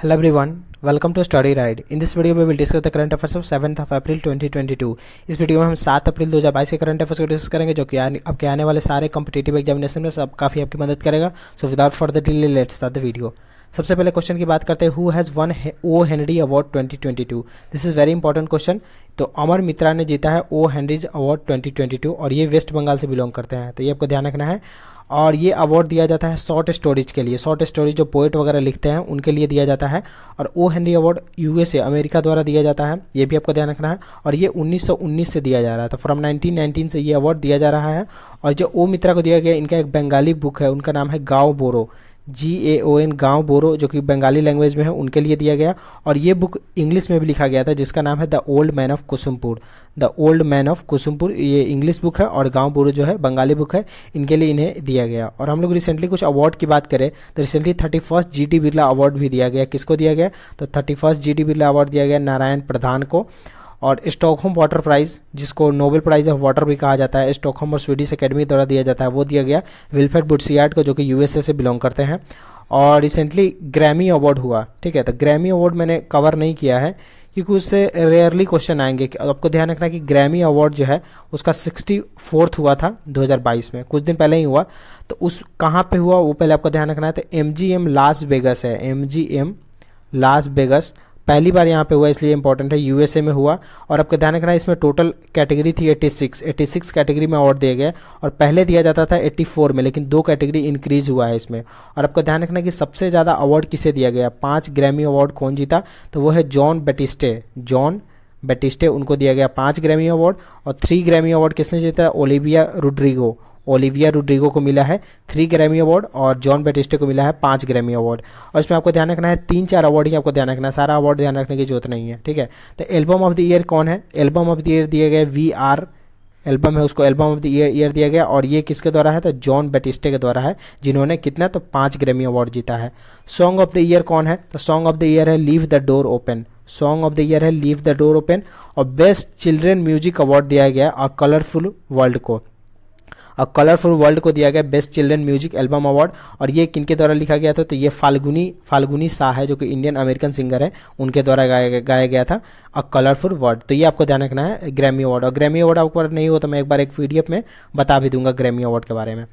Hello everyone, welcome to Study Ride. In this video we will discuss the current affairs of 7th of April 2022. इस video में हम 7 अप्रैल 2022 के current affairs को discuss करेंगे जो कि आपके आने वाले सारे कॉम्पिटिटिव एग्जामिनेशन में सब काफ़ी आपकी मदद करेगा. So without further delay let's start the video. सबसे पहले क्वेश्चन की बात करते हैं. Who has won O Henry award 2022. This is very important question. तो अमर मित्रा ने जीता है ओ हेनरीज अवार्ड 2022 और ये वेस्ट बंगाल से बिलोंग करते हैं, तो ये आपको ध्यान रखना है. और ये अवार्ड दिया जाता है शॉर्ट स्टोरीज के लिए. शॉर्ट स्टोरीज जो पोएट वगैरह लिखते हैं उनके लिए दिया जाता है. और O Henry award USA America द्वारा दिया जाता है, ये भी आपको ध्यान रखना है. और ये 1919 से दिया जा रहा है, तो फ्रॉम 1919 से ये अवार्ड दिया जा रहा है. और जो ओ मित्रा को दिया गया, इनका एक बंगाली बुक है, उनका नाम है गाँव बोरो, GAON गाँव बोरो, जो कि बंगाली लैंग्वेज में है, उनके लिए दिया गया. और ये बुक इंग्लिश में भी लिखा गया था जिसका नाम है the old man of Kusumpur. The old man of Kusumpur ये इंग्लिश बुक है और गाँव बोरो जो है बंगाली बुक है, इनके लिए इन्हें दिया गया. और हम लोग रिसेंटली कुछ अवार्ड की बात करें तो recently 31st GT Birla award भी दिया गया. किसको दिया गया? तो 31st GT बिरला अवार्ड दिया गया नारायण प्रधान को. और स्टॉकहोम वाटर प्राइज़, जिसको नोबेल प्राइज़ ऑफ वाटर भी कहा जाता है, स्टॉकहोम और स्वीडिश एकेडमी द्वारा दिया जाता है, वो दिया गया विल्फ्रेड बुट्सियार्ड को, जो कि यूएसए से बिलोंग करते हैं. और रिसेंटली ग्रैमी अवार्ड हुआ, ठीक है. तो ग्रैमी अवार्ड मैंने कवर नहीं किया है क्योंकि उससे रेयरली क्वेश्चन आएंगे. आपको ध्यान रखना कि ग्रैमी अवार्ड जो है उसका 64th हुआ था 2022 में, कुछ दिन पहले ही हुआ. तो उस कहाँ पे हुआ वो पहले आपको ध्यान रखना है. तो MGM लास वेगस है, MGM लास वेगस पहली बार यहाँ पे हुआ, इसलिए इंपॉर्टेंट है. यूएसए में हुआ. और आपको ध्यान रखना है इसमें टोटल कैटेगरी थी 86 कैटेगरी में अवार्ड दिया गया. और पहले दिया जाता था 84 में, लेकिन 2 कैटेगरी इंक्रीज हुआ है इसमें. और आपको ध्यान रखना है कि सबसे ज़्यादा अवार्ड किसे दिया गया, 5 ग्रैमी अवार्ड कौन जीता, तो वो है जॉन बैटिस्टे, उनको दिया गया 5 ग्रैमी अवार्ड. और 3 ग्रैमी अवार्ड किसने जीता? ओलिविया रोड्रिगो को मिला है 3 ग्रैमी अवार्ड और जॉन बैटिस्टे को मिला है 5 ग्रैमी अवार्ड. और इसमें आपको ध्यान रखना है 3-4 अवार्ड ही आपको ध्यान रखना है, सारा अवार्ड ध्यान रखने की जरूरत नहीं है, ठीक है. तो एल्बम ऑफ द ईयर कौन है? एल्बम ऑफ द ईयर दिया गया VR एल्बम है, उसको एल्बम ऑफ द ईयर दिया गया. और ये किसके द्वारा है? तो जॉन बैटिस्टे के द्वारा है, जिन्होंने कितना? तो 5 ग्रैमी अवार्ड जीता है. सॉन्ग ऑफ द ईयर कौन है? तो सॉन्ग ऑफ द ईयर है leave the door open. Song of the year है लीव द डोर ओपन. और बेस्ट चिल्ड्रेन म्यूजिक अवार्ड दिया गया अ कलरफुल वर्ल्ड को. कलरफुल वर्ल्ड को दिया गया best children music album award. और ये किनके द्वारा लिखा गया था? तो ये फाल्गुनी शाह है, जो कि इंडियन अमेरिकन सिंगर है, उनके द्वारा गाया गया था अ कलरफुल वर्ल्ड. तो ये आपको ध्यान रखना है ग्रैमी अवार्ड. और ग्रैमी अवार्ड आपको नहीं हो तो मैं एक बार एक PDF में बता भी दूंगा ग्रैमी अवार्ड के बारे में.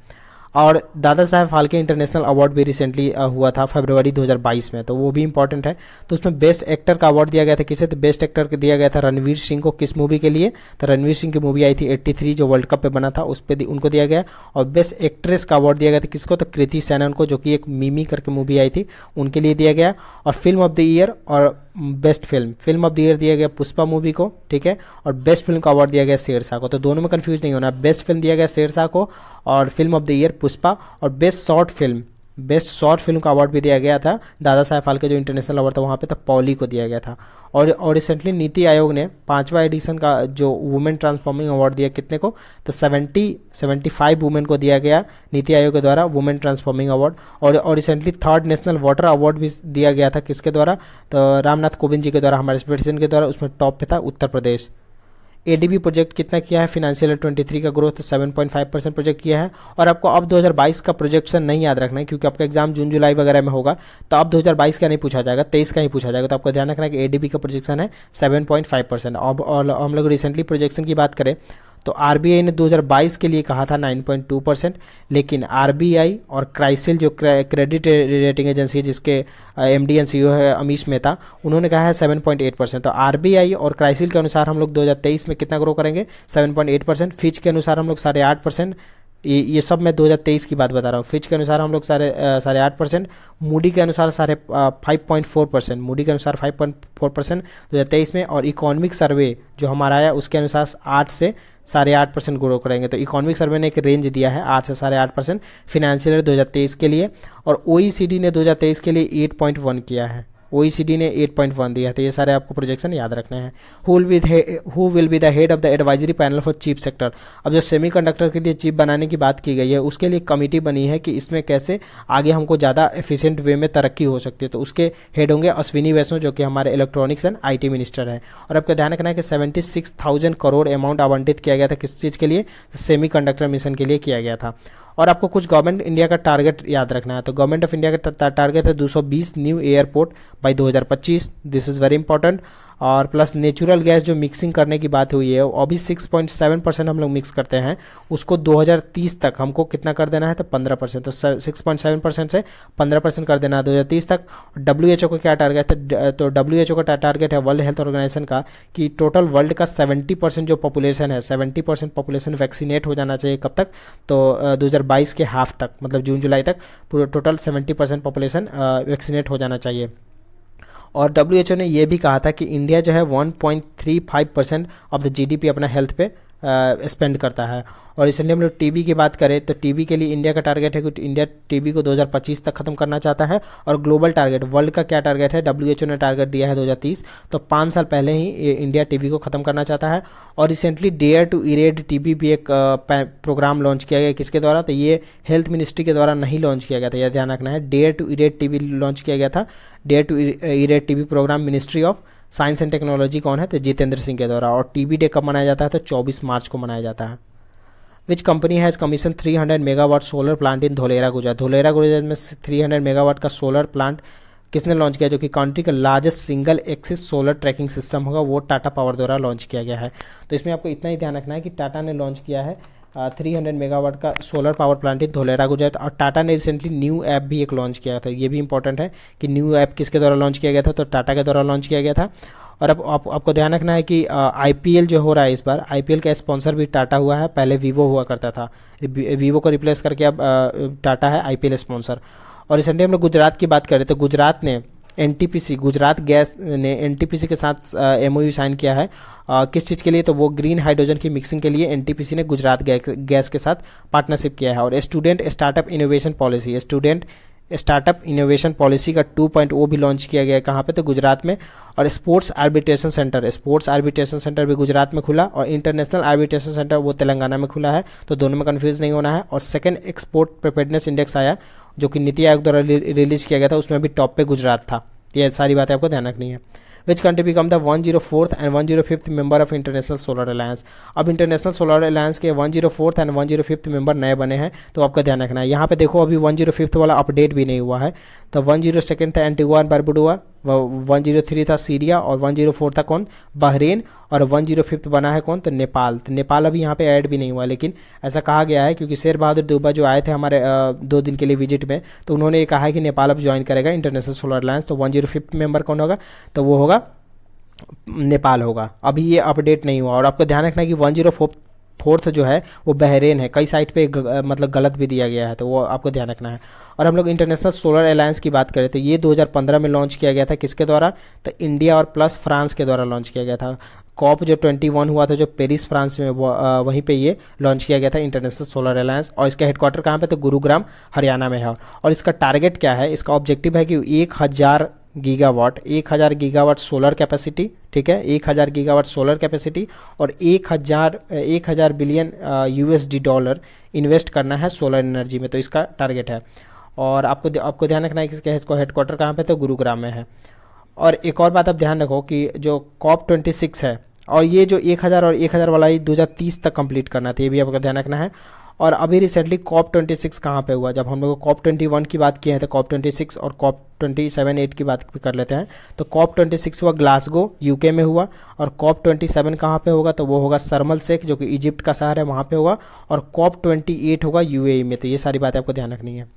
और दादा साहब फाल्के इंटरनेशनल अवार्ड भी रिसेंटली हुआ था फरवरी 2022 में, तो वो भी इंपॉर्टेंट है. तो उसमें बेस्ट एक्टर का अवार्ड दिया गया था किसे? तो बेस्ट एक्टर को दिया गया था रणवीर सिंह को. किस मूवी के लिए? तो रणवीर सिंह की मूवी आई थी 83 जो वर्ल्ड कप पे बना था, उस पर उनको दिया गया. और बेस्ट एक्ट्रेस का अवार्ड दिया गया था किसको? तो कृति सेनन को, जो कि एक मिमी करके मूवी आई थी, उनके लिए दिया गया. और फिल्म ऑफ द ईयर और best film of the year दिया गया पुष्पा मूवी को, ठीक है. और बेस्ट फिल्म का अवार्ड दिया गया शेरशाह को. तो दोनों में कंफ्यूज नहीं होना, बेस्ट फिल्म दिया गया शेरशाह को और film of the year Pushpa. और बेस्ट शॉर्ट फिल्म का अवार्ड भी दिया गया था दादा साहब फाल्के जो इंटरनेशनल अवार्ड था वहाँ पे, तो पॉली को दिया गया था. और रिसेंटली नीति आयोग ने 5वां एडिशन का जो वुमेन ट्रांसफॉर्मिंग अवार्ड दिया कितने को? तो 75 वुमेन को दिया गया नीति आयोग के द्वारा वुमेन ट्रांसफॉर्मिंग अवार्ड. और recently 3rd national water award भी दिया गया था किसके द्वारा? तो रामनाथ कोविंद जी के द्वारा, हमारे प्रेसिडेंट के द्वारा. उसमें टॉप पे था उत्तर प्रदेश. ADB प्रोजेक्ट कितना किया है? फाइनेंशियल ईयर 23 का ग्रोथ 7.5% प्रोजेक्ट किया है. और आपको अब 2022 का प्रोजेक्शन नहीं याद रखना है क्योंकि आपका एग्जाम जून जुलाई वगैरह में होगा, तो अब 2022 का नहीं पूछा जाएगा, 23 का ही पूछा जाएगा. तो आपको ध्यान रखना है कि ADB का प्रोजेक्शन है 7.5%. अब और हम लोग रिसेंटली प्रोजेक्शन की बात करें तो RBI ने 2022 के लिए कहा था 9.2%, लेकिन RBI और क्राइसिल जो क्रेडिट रेटिंग एजेंसी है जिसके MD एंड CEO है अमीश मेहता, उन्होंने कहा है 7.8%. तो RBI और क्राइसिल के अनुसार हम लोग 2023 में कितना ग्रो करेंगे? 7.8%. फिच के अनुसार हम लोग 8.5%. ये सब मैं 2023 की बात बता रहा हूँ. फिच के अनुसार हम लोग 8.5%. मूडी के अनुसार 5.4%. मूडी के अनुसार 5.4% 2023 में. और इकोनॉमिक सर्वे जो हमारा आया उसके अनुसार 8 से 8.5% ग्रो करेंगे. तो इकोनॉमिक सर्वे ने एक रेंज दिया है 8 से 8.5% फाइनेंशियल ईयर 2023 के लिए. और OECD ने 2023 के लिए 8.1 किया है. OECD ने 8.1 दिया. तो ये सारे आपको प्रोजेक्शन याद रखने हैं. Who will be the head of the advisory panel for chip sector. अब जो सेमीकंडक्टर के लिए चिप बनाने की बात की गई है उसके लिए कमेटी बनी है कि इसमें कैसे आगे हमको ज़्यादा एफिशिएंट वे में तरक्की हो सकती है. तो उसके हेड होंगे अश्विनी वैष्णव, जो कि हमारे इलेक्ट्रॉनिक्स एंड IT मिनिस्टर हैं. और आपको ध्यान रखना है कि 76,000 करोड़ अमाउंट आवंटित किया गया था किस चीज़ के लिए? सेमीकंडक्टर मिशन के लिए किया गया था. और आपको कुछ गवर्नमेंट इंडिया का टारगेट याद रखना है। तो गवर्नमेंट ऑफ इंडिया का टारगेट है 220 new airport by 2025, this is very important. और प्लस नेचुरल गैस जो मिक्सिंग करने की बात हुई है, अभी 6.7% हम लोग मिक्स करते हैं, उसको 2030 तक हमको कितना कर देना है, तो 15%। तो 6.7% से 15% कर देना है 2030 तक। WHO का क्या टारगेट है, तो WHO का टारगेट है वर्ल्ड हेल्थ ऑर्गेनाइजेशन का कि टोटल वर्ल्ड का 70% जो पॉपुलेशन है, 70% पॉपुलेशन वैक्सीनेट हो जाना चाहिए। कब तक, तो 2022 के हाफ तक, मतलब जून जुलाई तक पूरा टोटल 70% पॉपुलेशन वैक्सीनेट हो जाना चाहिए। और WHO ने ये भी कहा था कि इंडिया जो है 1.35% ऑफ द GDP अपना हेल्थ पे स्पेंड करता है। और इसलिए हम लोग टीबी की बात करें तो टीबी के लिए इंडिया का टारगेट है कि इंडिया टीबी को 2025 तक खत्म करना चाहता है। और ग्लोबल टारगेट, वर्ल्ड का क्या टारगेट है, WHO ने टारगेट दिया है 2030, तो 5 साल पहले ही इंडिया टीबी को खत्म करना चाहता है। और recently dare to erad TB भी एक प्रोग्राम लॉन्च किया गया, किसके द्वारा, तो ये हेल्थ मिनिस्ट्री के द्वारा नहीं लॉन्च किया गया था, यह ध्यान रखना है। Dare to erad TB launch किया गया था, dare to erad TB programme ministry of science and technology कौन है, तो जितेंद्र सिंह के द्वारा। और टीबी डे कब मनाया जाता है, तो 24 मार्च को मनाया जाता है। Which company has commission 300 megawatt solar plant in Dholera Gujarat. Dholera Gujarat में 300 मेगावाट का सोलर प्लांट किसने लॉन्च किया, जो कि कंट्री का largest single axis solar tracking system होगा, वो टाटा पावर द्वारा लॉन्च किया गया है। तो इसमें आपको इतना ही ध्यान रखना है कि टाटा ने लॉन्च किया है 300 मेगावाट का solar power plant in Dholera Gujarat. और टाटा ने रिसेंटली न्यू ऐप भी एक लॉन्च किया था, ये भी इंपॉर्टेंट है कि न्यू ऐप किसके द्वारा लॉन्च किया गया था, तो टाटा के द्वारा लॉन्च किया गया था। और अब आपको ध्यान रखना है कि IPL जो हो रहा है इस बार, IPL का स्पॉन्सर भी टाटा हुआ है, पहले वीवो हुआ करता था, वीवो को रिप्लेस करके अब टाटा है IPL स्पॉन्सर। और रिसेंटली हम लोग गुजरात की बात करें तो गुजरात ने NTPC, गुजरात गैस ने NTPC के साथ MOU साइन किया है। किस चीज़ के लिए, तो वो ग्रीन हाइड्रोजन की मिक्सिंग के लिए NTPC ने गुजरात गैस के साथ पार्टनरशिप किया है। और student startup innovation policy, student startup innovation policy का 2.0 भी लॉन्च किया गया है, कहाँ पे, तो गुजरात में। और स्पोर्ट्स आर्बिट्रेशन सेंटर भी गुजरात में खुला, और इंटरनेशनल आर्बिट्रेशन सेंटर वो तेलंगाना में खुला है, तो दोनों में कन्फ्यूज़ नहीं होना है। और सेकंड एक्सपोर्ट प्रिपेयर्डनेस इंडेक्स आया, जो कि नीति आयोग द्वारा रिलीज़ किया गया था, उसमें भी टॉप पे गुजरात था। ये सारी बातें आपको ध्यान रखनी है। Which country become the 104th and 105th member of international solar alliance. अब इंटरनेशनल सोलर अलायंस के 104th एंड 105th मेंबर नए बने हैं, तो आपका ध्यान रखना है। यहाँ पे देखो अभी 105th वाला अपडेट भी नहीं हुआ है, तो 102nd था एंटीगुआ एंड बारबुडा, 103 था सीरिया, और 104 था कौन, बहरीन, और 105th बना है कौन, तो नेपाल। तो नेपाल अभी यहाँ पे ऐड भी नहीं हुआ, लेकिन ऐसा कहा गया है क्योंकि शेर बहादुर देउबा जो आए थे हमारे 2 दिन के लिए विजिट में, तो उन्होंने ये कहा है कि नेपाल अब ज्वाइन करेगा इंटरनेशनल सोलर अलायंस। तो 105th मेंबर कौन होगा, तो वो होगा नेपाल होगा। अभी ये अपडेट नहीं हुआ। और आपको ध्यान रखना है कि 104th जो है वो बहरीन है, कई साइट पे मतलब गलत भी दिया गया है, तो वो आपको ध्यान रखना है। और हम लोग इंटरनेशनल सोलर अलायंस की बात करें तो ये 2015 में लॉन्च किया गया था, किसके द्वारा, तो इंडिया और प्लस फ्रांस के द्वारा लॉन्च किया गया था। कॉप जो 21 हुआ था जो पेरिस फ्रांस में, वहीं पे ये लॉन्च किया गया था इंटरनेशनल सोलर अलायंस। और इसका हेडक्वार्टर कहाँ पे, तो गुरुग्राम हरियाणा में है। और इसका टारगेट क्या है, इसका ऑब्जेक्टिव है कि 1000 गीगावाट सोलर कैपेसिटी, ठीक है, 1000 गीगावाट सोलर कैपेसिटी, और 1000 बिलियन $USD इन्वेस्ट करना है सोलर एनर्जी में, तो इसका टारगेट है। और आपको ध्यान रखना है कि इसका हेडक्वार्टर कहाँ पे, तो गुरुग्राम में है। और एक और बात आप ध्यान रखो कि जो COP26 है, और ये जो 1000 और 1000 वाला ही 2030 तक कंप्लीट करना था, ये भी आपको ध्यान रखना है। और अभी रिसेंटली COP26 कहाँ पे हुआ, जब हम लोग COP21 की बात की है तो COP26 और COP27-8 की बात भी कर लेते हैं। तो COP26 हुआ ग्लासगो UK में हुआ, और COP27 कहाँ पे होगा, तो वो होगा शर्म शेख जो कि इजिप्ट का शहर है, वहाँ पे होगा। और COP28 होगा UAE में। तो ये सारी बातें आपको ध्यान रखनी है।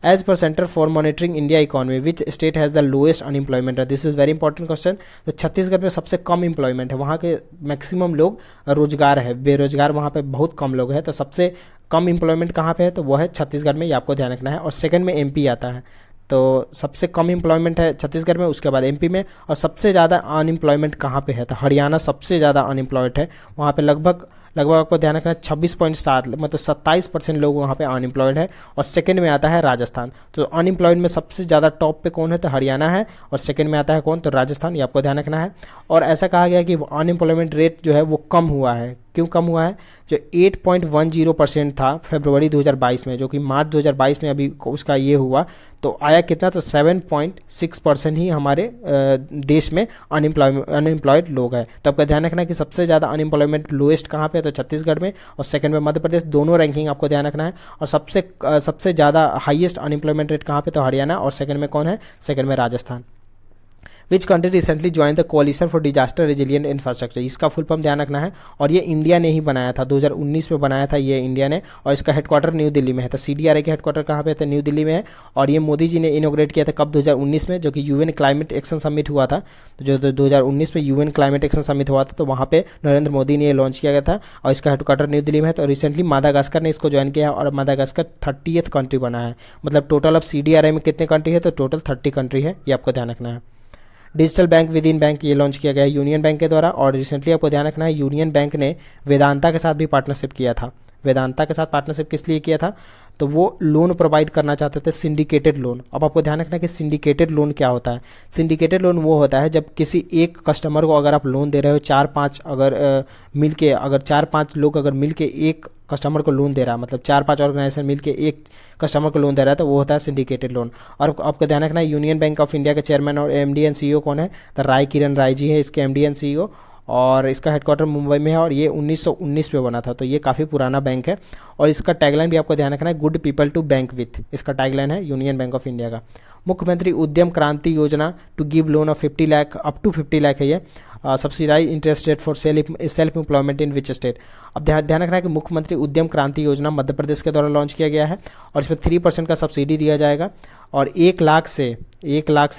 एज पर centre for monitoring India economy which state has the lowest unemployment, this is very important question. तो छत्तीसगढ़ में सबसे कम एम्प्लॉयमेंट है, वहाँ के मैक्सिमम लोग रोजगार है, बेरोजगार वहाँ पे बहुत कम लोग हैं। तो सबसे कम एम्प्लॉयमेंट कहाँ पे है, तो वो है छत्तीसगढ़ में, ये आपको ध्यान रखना है। और सेकंड में MP आता है, तो सबसे कम एम्प्लॉयमेंट है छत्तीसगढ़ में, उसके बाद MP में। और सबसे ज़्यादा अनएम्प्लॉयमेंट कहाँ पे है, तो हरियाणा सबसे ज़्यादा अनएम्प्लॉयड है, वहाँ पे लगभग आपको ध्यान रखना है 26.7 मतलब 27% लोग वहाँ पे अनएम्प्लॉयड है। और सेकंड में आता है राजस्थान। तो अनएम्प्लॉयड में सबसे ज़्यादा टॉप पे कौन है, तो हरियाणा है, और सेकंड में आता है कौन, तो राजस्थान, ये आपको ध्यान रखना है। और ऐसा कहा गया कि अनएम्प्लॉयमेंट रेट जो है वो कम हुआ है, क्यों कम हुआ है? जो 8.10% था फरवरी 2022 में, जो कि मार्च 2022 में अभी उसका ये हुआ, तो आया कितना? तो 7.6% ही हमारे देश में अनएम्प्लॉयड लोग हैं। तो आपका ध्यान रखना है कि सबसे ज़्यादा अनएम्प्लॉयमेंट लोएस्ट कहाँ पे है? तो छत्तीसगढ़ में, और सेकंड में मध्य प्रदेश। दोनों रैंकिंग आपको ध्यान रखना है। और सबसे ज़्यादा हाईएस्ट अनएम्प्लॉयमेंट रेट कहाँ पे? तो हरियाणा, और सेकंड में कौन है? सेकंड में Rajasthan. Which country recently join the coalition for disaster resilient infrastructure, इसका फुल फॉर्म ध्यान रखना है। और ये इंडिया ने ही बनाया था, 2019 में बनाया था ये इंडिया ने, और इसका हेडक्वार्टर न्यू दिल्ली में है। तो CDRA के हेडक्वार्टर कहाँ पे है? तो न्यू दिल्ली में है। और ये मोदी जी ने इनोग्रेट किया था कब? 2019 में, जो कि UN क्लाइमेट एक्शन समिट हुआ था। तो जो 2019 में UN क्लाइमेट एक्शन समिट हुआ था, तो वहाँ पे नरेंद्र मोदी ने ये लॉन्च किया गया था, और इसका हेडक्वार्टर न्यू दिल्ली में है। तो रिसेंटली मादागास्कर ने इसको ज्वाइन किया है, और मादागास्कर 30th कंट्री बना है। मतलब टोटल ऑफ CDRA में कितने कंट्री है? तो टोटल 30 कंट्री है, ये आपको ध्यान रखना है। Digital bank with in bank ये लॉन्च किया गया है यूनियन बैंक के द्वारा। और रिसेंटली आपको ध्यान रखना है, यूनियन बैंक ने वेदांता के साथ भी पार्टनरशिप किया था। वेदांता के साथ पार्टनरशिप किस लिए किया था? तो वो लोन प्रोवाइड करना चाहते थे, सिंडिकेटेड लोन। अब आपको ध्यान रखना है कि सिंडिकेटेड लोन क्या होता है। सिंडिकेटेड लोन वो होता है जब किसी एक कस्टमर को अगर आप लोन दे रहे हो, 4-5 अगर 4-5 लोग अगर मिलके एक कस्टमर को लोन दे रहा है, मतलब 4-5 ऑर्गेनाइजेशन मिलके एक कस्टमर को लोन दे रहा है, तो वो होता है सिंडिकेटेड लोन। और आपको ध्यान रखना है, यूनियन बैंक ऑफ इंडिया के चेयरमैन और MD एंड CEO कौन है? तो राय किरण राय जी है इसके MD एंड CEO, और इसका हेडक्वार्टर मुंबई में है, और ये 1919 में बना था। तो ये काफ़ी पुराना बैंक है। और इसका टैगलाइन भी आपको ध्यान रखना है, good people to bank with, इसका टैगलाइन है यूनियन बैंक ऑफ इंडिया का। Mukhyamantri Udyam Kranti Yojana to give loan of 50 lakh up to 50 lakh है ये। Subsidise interest rate for self employment in which state. अब ध्यान रखना है कि मुख्यमंत्री उद्यम क्रांति योजना मध्य प्रदेश के द्वारा लॉन्च किया गया है, और इसमें 3% का सब्सिडी दिया जाएगा, और 1 लाख से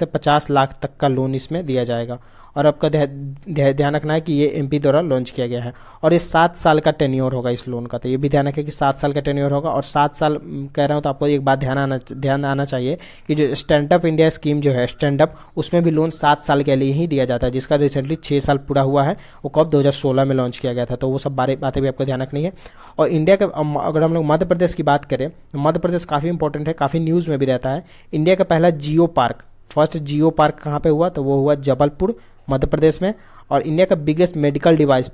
50 लाख तक का लोन इसमें दिया जाएगा। और आपका ध्यान रखना है कि ये MP द्वारा लॉन्च किया गया है, और ये 7 साल का टेन्योर होगा इस लोन का। तो ये भी ध्यान रखें कि 7 साल का टेन्योर होगा। और 7 साल कह रहा हूँ तो आपको एक बात ध्यान आना चाहिए कि जो स्टैंड अप इंडिया स्कीम जो है, स्टैंड अप, उसमें भी लोन 7 साल के लिए ही दिया जाता है, जिसका रिसेंटली 6 साल पूरा हुआ है। वो कब? 2016 में लॉन्च किया गया था। तो वो सब बातें भी आपको ध्यान रखनी है। और इंडिया का अगर हम लोग मध्य प्रदेश की बात करें, तो मध्य प्रदेश काफ़ी इंपॉर्टेंट है, काफ़ी न्यूज़ में भी रहता है। इंडिया का पहला geo park, first geo park कहाँ पे हुआ? तो वो हुआ जबलपुर मध्य प्रदेश में। और इंडिया का बिगेस्ट मेडिकल डिवाइस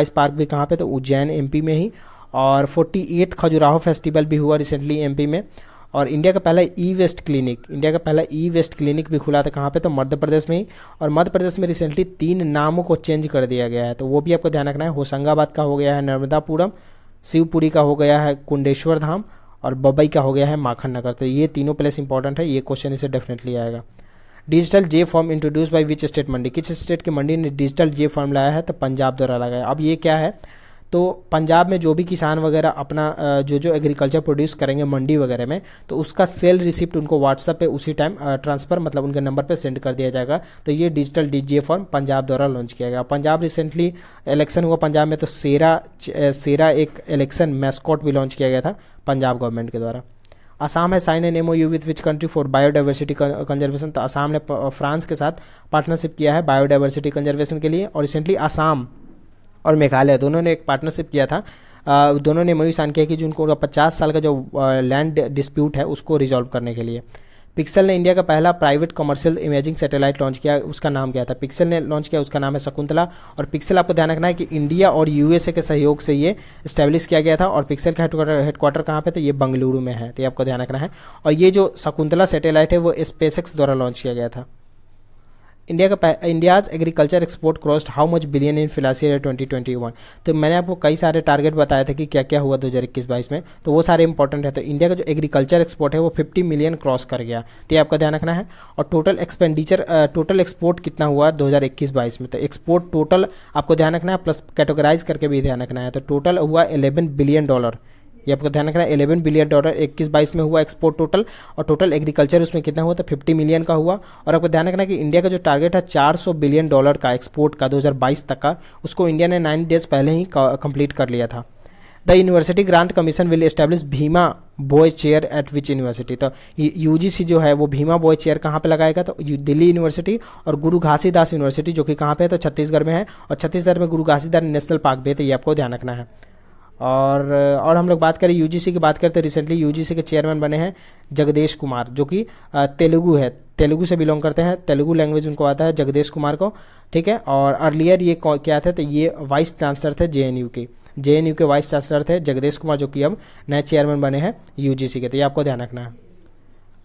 पार्क भी कहाँ पे? तो उज्जैन MP में ही। और 48 खजुराहो फेस्टिवल भी हुआ रिसेंटली MP में। और इंडिया का पहला ई वेस्ट क्लिनिक भी खुला था कहाँ पे? तो मध्य प्रदेश में ही। और मध्य प्रदेश में रिसेंटली 3 नामों को चेंज कर दिया गया है, तो वो भी आपको ध्यान रखना है। होशंगाबाद का हो गया है नर्मदापुरम, शिवपुरी का हो गया है कुंडेश्वर धाम, और बम्बई का हो गया है माखन नगर। तो ये तीनों प्लेस इंपॉर्टेंट है, ये क्वेश्चन इसे डेफिनेटली आएगा। Digital J form introduced by which state mandi, किस स्टेट की मंडी ने डिजिटल जे फॉर्म लाया है? तो पंजाब द्वारा लगाया। अब ये क्या है? तो पंजाब में जो भी किसान वगैरह अपना जो एग्रीकल्चर प्रोड्यूस करेंगे मंडी वगैरह में, तो उसका सेल रिसिप्ट उनको व्हाट्सएप पे उसी टाइम ट्रांसफ़र, मतलब उनके नंबर पे सेंड कर दिया जाएगा। तो ये डिजिटल जे फॉर्म पंजाब द्वारा लॉन्च किया गया। पंजाब रिसेंटली इलेक्शन हुआ पंजाब में, तो सेरा एक इलेक्शन मैस्कॉट भी लॉन्च किया गया था पंजाब गवर्नमेंट के द्वारा। असम है sign an MOU with which country for biodiversity conservation, तो असम ने फ्रांस के साथ पार्टनरशिप किया है बायोडाइवर्सिटी कंजर्वेशन के लिए। और रिसेंटली असम और मेघालय दोनों ने एक पार्टनरशिप किया था। दोनों ने MOU साइन किया कि जो उनको 50 साल का जो लैंड डिस्प्यूट है उसको रिजॉल्व करने के लिए। पिक्सल ने इंडिया का पहला private commercial imaging satellite launch किया, उसका नाम क्या था? पिक्सल ने लॉन्च किया, उसका नाम है शकुंतला। और पिक्सल आपको ध्यान रखना है कि इंडिया और USA के सहयोग से ये इस्टेब्लिश किया गया था। और पिक्सल का हेडक्वार्टर कहाँ पे? तो ये बेंगलुरु में है, तो ये आपको ध्यान रखना है। और ये जो शकुंतला सैटेलाइट है वो SpaceX द्वारा लॉन्च किया गया था। India's agriculture export crossed how much billion in financial year 2021। तो मैंने आपको कई सारे टारगेट बताए थे कि क्या क्या हुआ 2021-22 में, तो वो सारे इंपॉर्टेंट है। तो इंडिया का जो एग्रीकल्चर एक्सपोर्ट है वो 50 मिलियन क्रॉस कर गया, तो ये आपका ध्यान रखना है। और टोटल एक्सपोर्ट कितना हुआ 2021-22 में? तो एक्सपोर्ट टोटल आपको ध्यान रखना है, प्लस कैटेगराइज करके भी ध्यान रखना है। तो टोटल हुआ $11 बिलियन, ये आपको ध्यान रखना है। $11 बिलियन 21-22 में हुआ एक्सपोर्ट टोटल। और टोटल एग्रीकल्चर उसमें कितना हुआ? तो 50 मिलियन का हुआ। और आपको ध्यान रखना है कि इंडिया का जो टारगेट है $400 बिलियन का एक्सपोर्ट का 2022 तक का, उसको इंडिया ने 9 डेज पहले ही कंप्लीट कर लिया था। The university grant commission will establish Bhima boy chair eight which university. तो UGC जो है वो भीमा बॉय चेयर कहाँ पे लगाएगा? तो दिल्ली यूनिवर्सिटी और गुरु घासीदास यूनिवर्सिटी, जो कि कहाँ पे है? तो छत्तीसगढ़ में है। और छत्तीसगढ़ में गुरु घासीदास नेशनल पार्क भी है, तो ये आपको ध्यान रखना है। और हम लोग बात करें यूजीसी की बात करते हैं, रिसेंटली यूजीसी के चेयरमैन बने हैं जगदेश कुमार, जो कि तेलुगु है, तेलुगु से बिलोंग करते हैं, तेलुगु लैंग्वेज उनको आता है, जगदेश कुमार को, ठीक है। और अर्लियर ये क्या थे, तो ये वाइस चांसलर थे जेएनयू के, जेएनयू के वाइस चांसलर थे जगदेश कुमार, जो कि अब नए चेयरमैन बने हैं यूजीसी के। तो ये आपको ध्यान रखना है।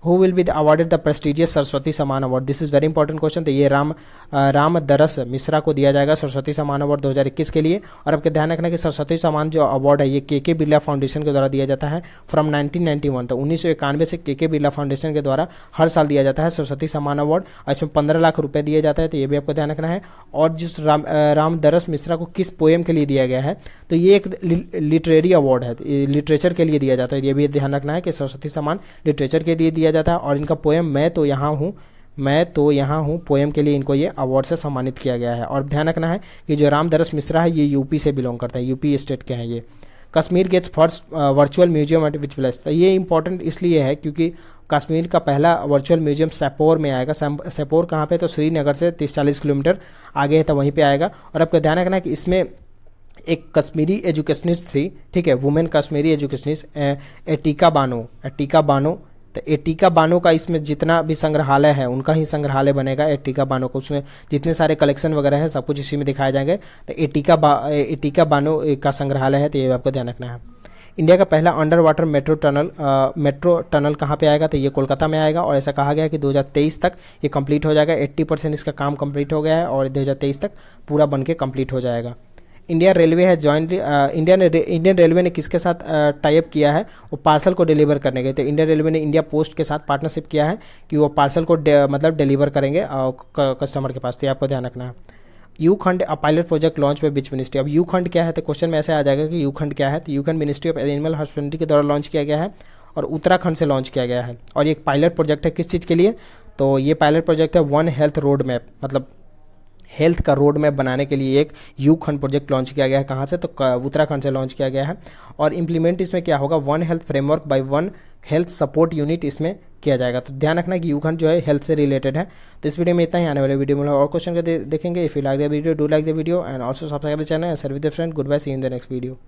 Who will be awarded the prestigious Saraswati Samman award, this is very important question. तो ये रामदरस मिश्रा को दिया जाएगा सरस्वती सम्मान अवार्ड 2021 के लिए। और आपके ध्यान रखना कि सरस्वती सम्मान जो अवार्ड है ये के बिरला फाउंडेशन के द्वारा दिया जाता है फ्रॉम 1991, तो 1991 से के बिरला फाउंडेशन के द्वारा हर साल दिया जाता है सरस्वती सम्मान अवार्ड, और इसमें 15 लाख रुपए दिए जाता है, तो ये भी आपको ध्यान रखना है। और जिस रामदरस मिश्रा को किस पोएम के लिए दिया गया है, तो ये एक लिटरेरी अवार्ड है, लिटरेचर के लिए दिया जाता है। ये भी ध्यान रखना है कि सरस्वती सम्मान लिटरेचर के लिए दिया जाता है। और इनका पोएम मैं तो यहाँ हूँ पोएम के लिए इनको ये अवार्ड से सम्मानित किया गया है। और ध्यान रखना है कि जो रामदरस मिश्रा है ये यूपी से बिलोंग करते हैं, यूपी स्टेट के हैं ये। Kashmir gets first virtual museum at which place, तो ये इंपॉर्टेंट इसलिए है क्योंकि कश्मीर का पहला वर्चुअल म्यूजियम सैपोर में आएगा। सैपोर कहाँ पे, तो श्रीनगर से 30-40 किलोमीटर आगे है, तो वहीं पे आएगा। और आपको ध्यान रखना है कि इसमें एक कश्मीरी एजुकेशनिस्ट थी, ठीक है, women Kashmiri educationist Etica Bano, तो एटिका बानो का इसमें जितना भी संग्रहालय है उनका ही संग्रहालय बनेगा एटिका बानो को, उसमें जितने सारे कलेक्शन वगैरह हैं सब कुछ इसी में दिखाए जाएंगे। तो एटिका बानो का संग्रहालय है, तो ये आपको ध्यान रखना है। इंडिया का पहला अंडर वाटर मेट्रो टनल कहाँ पे आएगा, तो ये कोलकाता में आएगा। और ऐसा कहा गया है कि 2023 तक ये कंप्लीट हो जाएगा, 80% इसका काम कंप्लीट हो गया है और 2023 तक पूरा बन के कंप्लीट हो जाएगा। इंडियन रेलवे है जॉइंटली इंडियन रेलवे ने किसके साथ टाई अप किया है, वो पार्सल को डिलीवर करने के। तो इंडियन रेलवे ने इंडिया पोस्ट के साथ पार्टनरशिप किया है कि वो पार्सल को मतलब डिलीवर करेंगे कस्टमर के पास, तो आपको ध्यान रखना है। यू खंड pilot project launch by which ministry, अब यू खंड क्या है, तो क्वेश्चन में ऐसे आ जाएगा कि यू खंड क्या है, तो यू खंड मिनिस्ट्री ऑफ एनिमल हस्बेंड्री के द्वारा लॉन्च किया गया है और उत्तराखंड से लॉन्च किया गया है। और ये एक पायलट प्रोजेक्ट है किस चीज़ के लिए, तो ये पायलट प्रोजेक्ट है वन हेल्थ रोड मैप, मतलब हेल्थ का रोड मैप बनाने के लिए एक यू खंड प्रोजेक्ट लॉन्च किया गया है। कहाँ से, तो उत्तराखंड से लॉन्च किया गया है। और इम्प्लीमेंट इसमें क्या होगा, one health framework by one health support unit इसमें किया जाएगा। तो ध्यान रखना कि यू खंड जो है हेल्थ से रिलेटेड है। तो इस वीडियो में इतना ही, आने वाले वीडियो में और क्वेश्चन देखेंगे। If you like the video do like the video and also subscribe the channel and share with the friend. Good bye, see you in the next video.